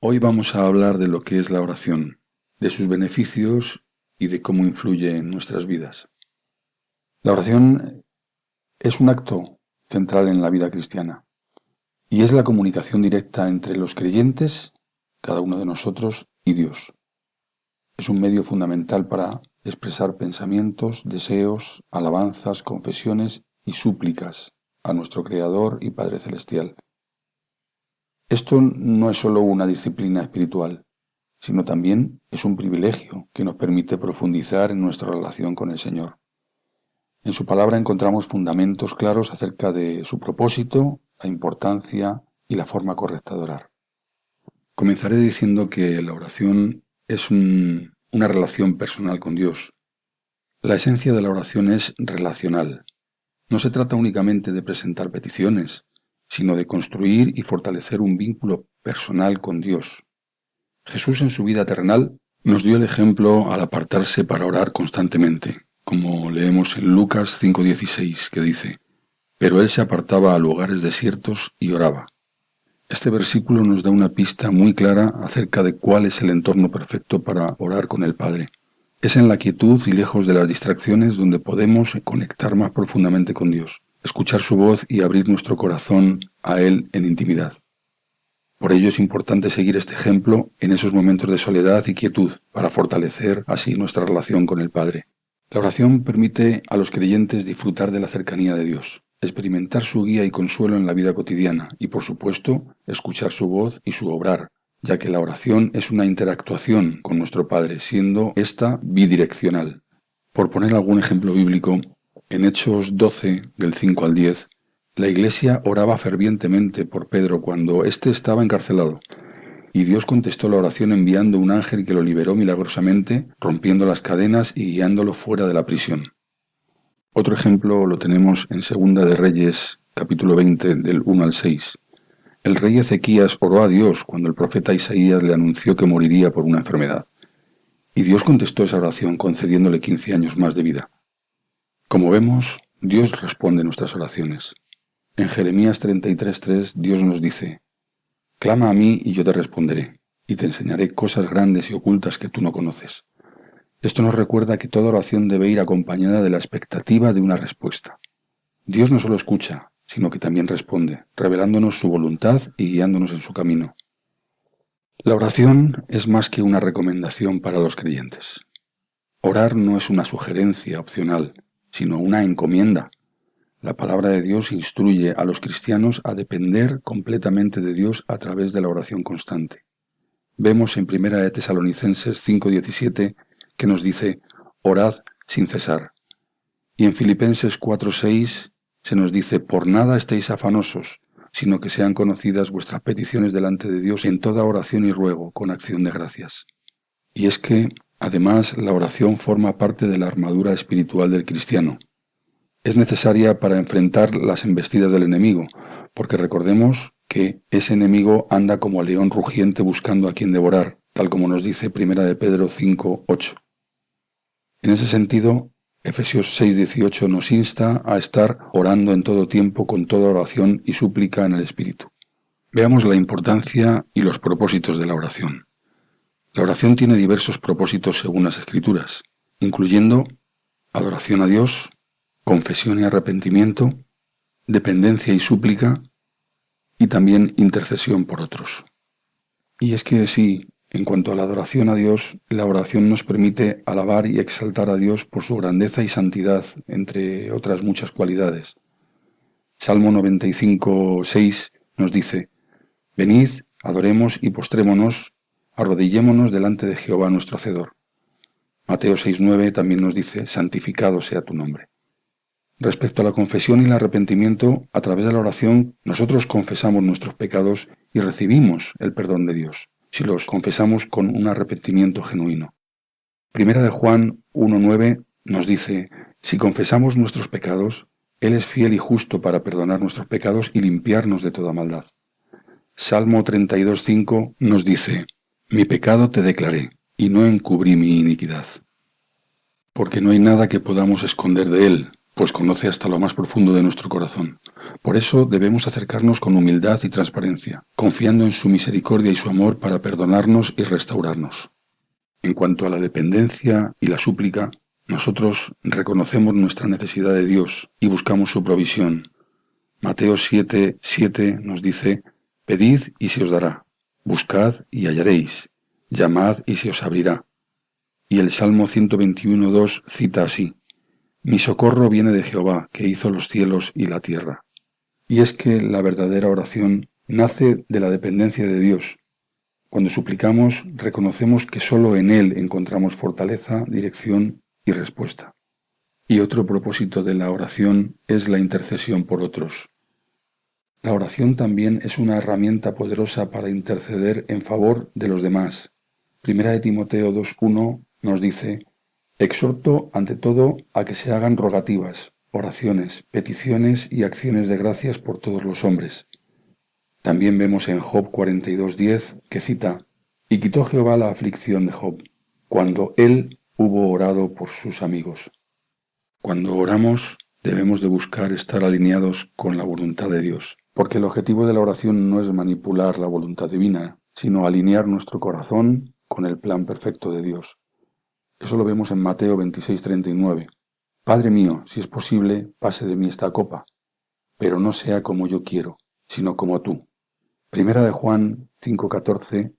Hoy vamos a hablar de lo que es la oración, de sus beneficios y de cómo influye en nuestras vidas. La oración es un acto central en la vida cristiana y es la comunicación directa entre los creyentes, cada uno de nosotros, y Dios. Es un medio fundamental para expresar pensamientos, deseos, alabanzas, confesiones y súplicas a nuestro Creador y Padre Celestial. Esto no es solo una disciplina espiritual, sino también es un privilegio que nos permite profundizar en nuestra relación con el Señor. En su palabra encontramos fundamentos claros acerca de su propósito, la importancia y la forma correcta de orar. Comenzaré diciendo que la oración es una relación personal con Dios. La esencia de la oración es relacional. No se trata únicamente de presentar peticiones, sino de construir y fortalecer un vínculo personal con Dios. Jesús en su vida terrenal nos dio el ejemplo al apartarse para orar constantemente, como leemos en Lucas 5:16, que dice: «Pero él se apartaba a lugares desiertos y oraba». Este versículo nos da una pista muy clara acerca de cuál es el entorno perfecto para orar con el Padre. Es en la quietud y lejos de las distracciones donde podemos conectar más profundamente con Dios, escuchar su voz y abrir nuestro corazón a Él en intimidad. Por ello es importante seguir este ejemplo en esos momentos de soledad y quietud para fortalecer así nuestra relación con el Padre. La oración permite a los creyentes disfrutar de la cercanía de Dios, experimentar su guía y consuelo en la vida cotidiana y, por supuesto, escuchar su voz y su obrar, ya que la oración es una interactuación con nuestro Padre, siendo esta bidireccional. Por poner algún ejemplo bíblico, en Hechos 12, del 5 al 10, la Iglesia oraba fervientemente por Pedro cuando éste estaba encarcelado, y Dios contestó la oración enviando un ángel que lo liberó milagrosamente, rompiendo las cadenas y guiándolo fuera de la prisión. Otro ejemplo lo tenemos en Segunda de Reyes, capítulo 20, del 1 al 6. El rey Ezequías oró a Dios cuando el profeta Isaías le anunció que moriría por una enfermedad, y Dios contestó esa oración concediéndole 15 años más de vida. Como vemos, Dios responde nuestras oraciones. En Jeremías 33:3 Dios nos dice: «Clama a mí y yo te responderé, y te enseñaré cosas grandes y ocultas que tú no conoces». Esto nos recuerda que toda oración debe ir acompañada de la expectativa de una respuesta. Dios no solo escucha, sino que también responde, revelándonos su voluntad y guiándonos en su camino. La oración es más que una recomendación para los creyentes. Orar no es una sugerencia opcional, sino una encomienda. La palabra de Dios instruye a los cristianos a depender completamente de Dios a través de la oración constante. Vemos en 1 de Tesalonicenses 5:17 que nos dice: «Orad sin cesar». Y en Filipenses 4:6 se nos dice: «Por nada estéis afanosos, sino que sean conocidas vuestras peticiones delante de Dios en toda oración y ruego, con acción de gracias». Y es que, además, la oración forma parte de la armadura espiritual del cristiano. Es necesaria para enfrentar las embestidas del enemigo, porque recordemos que ese enemigo anda como león rugiente buscando a quien devorar, tal como nos dice 1 de Pedro 5:8. En ese sentido, Efesios 6:18 nos insta a estar orando en todo tiempo con toda oración y súplica en el Espíritu. Veamos la importancia y los propósitos de la oración. La oración tiene diversos propósitos según las Escrituras, incluyendo adoración a Dios, confesión y arrepentimiento, dependencia y súplica, y también intercesión por otros. Y es que sí, en cuanto a la adoración a Dios, la oración nos permite alabar y exaltar a Dios por su grandeza y santidad, entre otras muchas cualidades. Salmo 95:6 nos dice: «Venid, adoremos y postrémonos, arrodillémonos delante de Jehová nuestro Hacedor». Mateo 6:9 también nos dice: «Santificado sea tu nombre». Respecto a la confesión y el arrepentimiento, a través de la oración, nosotros confesamos nuestros pecados y recibimos el perdón de Dios, si los confesamos con un arrepentimiento genuino. Primera de Juan 1:9 nos dice: «Si confesamos nuestros pecados, Él es fiel y justo para perdonar nuestros pecados y limpiarnos de toda maldad». Salmo 32:5 nos dice: «Mi pecado te declaré, y no encubrí mi iniquidad». Porque no hay nada que podamos esconder de Él, pues conoce hasta lo más profundo de nuestro corazón. Por eso debemos acercarnos con humildad y transparencia, confiando en su misericordia y su amor para perdonarnos y restaurarnos. En cuanto a la dependencia y la súplica, nosotros reconocemos nuestra necesidad de Dios y buscamos su provisión. Mateo 7:7 nos dice: Pedid y se os dará, buscad y hallaréis, llamad y se os abrirá. Y el Salmo 121:2 cita así: Mi socorro viene de Jehová, que hizo los cielos y la tierra. Y es que la verdadera oración nace de la dependencia de Dios. Cuando suplicamos, reconocemos que solo en Él encontramos fortaleza, dirección y respuesta. Y otro propósito de la oración es la intercesión por otros. La oración también es una herramienta poderosa para interceder en favor de los demás. Primera de Timoteo 2:1 nos dice: Exhorto ante todo a que se hagan rogativas, oraciones, peticiones y acciones de gracias por todos los hombres. También vemos en Job 42:10 que cita: Y quitó Jehová la aflicción de Job, cuando él hubo orado por sus amigos. Cuando oramos, debemos de buscar estar alineados con la voluntad de Dios, porque el objetivo de la oración no es manipular la voluntad divina, sino alinear nuestro corazón con el plan perfecto de Dios. Eso lo vemos en Mateo 26:39. Padre mío, si es posible, pase de mí esta copa, pero no sea como yo quiero, sino como tú. Primera de Juan 5:14,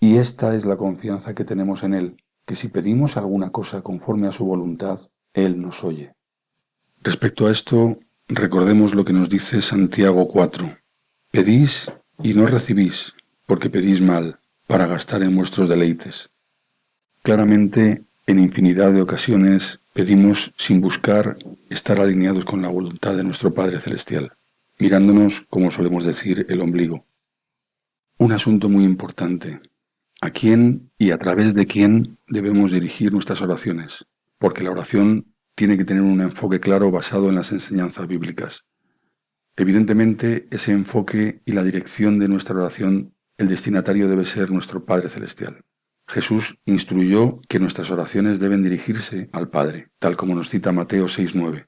y esta es la confianza que tenemos en Él, que si pedimos alguna cosa conforme a su voluntad, Él nos oye. Respecto a esto, recordemos lo que nos dice Santiago 4. Pedís y no recibís, porque pedís mal, para gastar en vuestros deleites. Claramente, en infinidad de ocasiones, pedimos sin buscar estar alineados con la voluntad de nuestro Padre Celestial, mirándonos, como solemos decir, el ombligo. Un asunto muy importante: ¿a quién y a través de quién debemos dirigir nuestras oraciones? Porque la oración tiene que tener un enfoque claro basado en las enseñanzas bíblicas. Evidentemente, ese enfoque y la dirección de nuestra oración, el destinatario debe ser nuestro Padre Celestial. Jesús instruyó que nuestras oraciones deben dirigirse al Padre, tal como nos cita Mateo 6:9.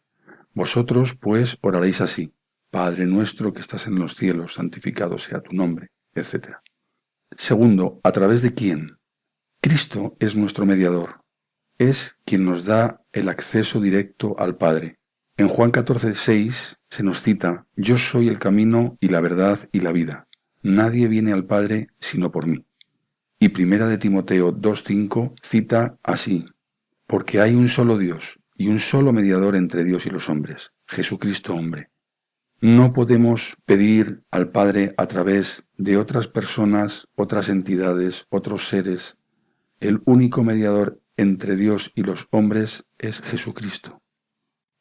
Vosotros, pues, oraréis así: Padre nuestro que estás en los cielos, santificado sea tu nombre, etc. Segundo, ¿a través de quién? Cristo es nuestro mediador. Es quien nos da el acceso directo al Padre. En Juan 14:6 se nos cita: Yo soy el camino y la verdad y la vida. Nadie viene al Padre sino por mí. Y Primera de Timoteo 2:5 cita así: Porque hay un solo Dios y un solo mediador entre Dios y los hombres, Jesucristo hombre. No podemos pedir al Padre a través de otras personas, otras entidades, otros seres. El único mediador entre Dios y los hombres es Jesucristo.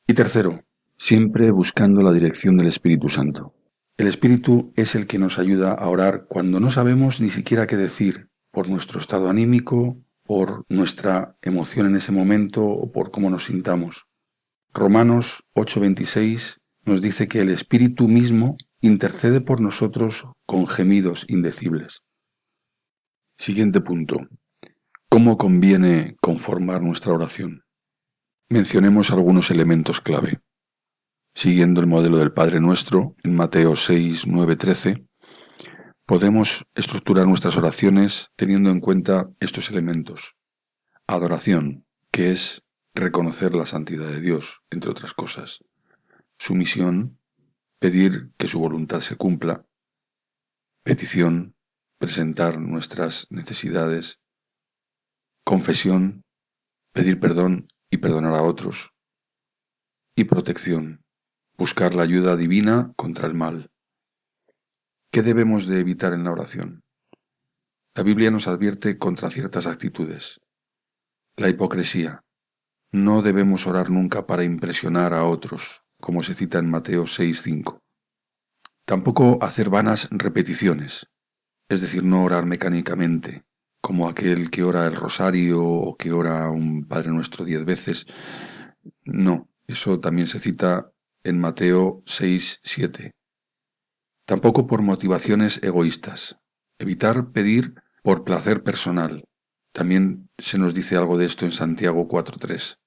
Y tercero, siempre buscando la dirección del Espíritu Santo. El Espíritu es el que nos ayuda a orar cuando no sabemos ni siquiera qué decir, por nuestro estado anímico, por nuestra emoción en ese momento o por cómo nos sintamos. Romanos 8:26 nos dice que el Espíritu mismo intercede por nosotros con gemidos indecibles. Siguiente punto: ¿cómo conviene conformar nuestra oración? Mencionemos algunos elementos clave. Siguiendo el modelo del Padre Nuestro, en Mateo 6, 9, 13, podemos estructurar nuestras oraciones teniendo en cuenta estos elementos. Adoración, que es reconocer la santidad de Dios, entre otras cosas. Sumisión, pedir que su voluntad se cumpla. Petición, presentar nuestras necesidades. Confesión, pedir perdón y perdonar a otros. Y protección, buscar la ayuda divina contra el mal. ¿Qué debemos de evitar en la oración? La Biblia nos advierte contra ciertas actitudes. La hipocresía. No debemos orar nunca para impresionar a otros, como se cita en Mateo 6:5. Tampoco hacer vanas repeticiones, es decir, no orar mecánicamente, como aquel que ora el rosario o que ora un Padre Nuestro 10 veces. No, eso también se cita en Mateo 6:7. Tampoco por motivaciones egoístas. Evitar pedir por placer personal. También se nos dice algo de esto en Santiago 4:3.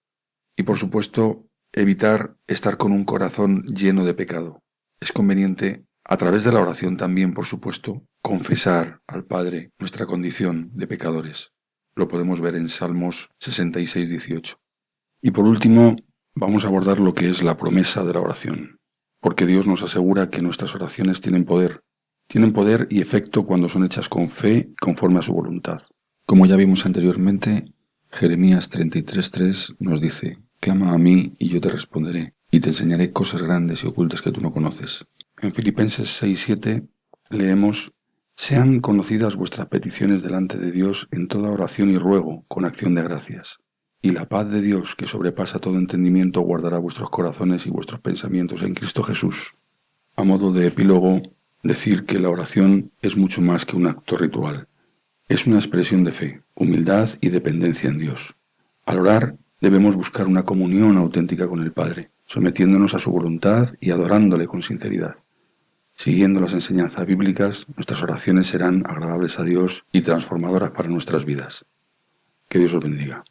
Y por supuesto, evitar estar con un corazón lleno de pecado. Es conveniente, a través de la oración también, por supuesto, confesar al Padre nuestra condición de pecadores. Lo podemos ver en Salmos 66, 18. Y por último, vamos a abordar lo que es la promesa de la oración, porque Dios nos asegura que nuestras oraciones tienen poder y efecto cuando son hechas con fe, conforme a su voluntad. Como ya vimos anteriormente, Jeremías 33:3 nos dice: clama a mí y yo te responderé, y te enseñaré cosas grandes y ocultas que tú no conoces. En Filipenses 6:7 leemos: sean conocidas vuestras peticiones delante de Dios en toda oración y ruego, con acción de gracias. Y la paz de Dios, que sobrepasa todo entendimiento, guardará vuestros corazones y vuestros pensamientos en Cristo Jesús. A modo de epílogo, decir que la oración es mucho más que un acto ritual. Es una expresión de fe, humildad y dependencia en Dios. Al orar, debemos buscar una comunión auténtica con el Padre, sometiéndonos a su voluntad y adorándole con sinceridad. Siguiendo las enseñanzas bíblicas, nuestras oraciones serán agradables a Dios y transformadoras para nuestras vidas. Que Dios os bendiga.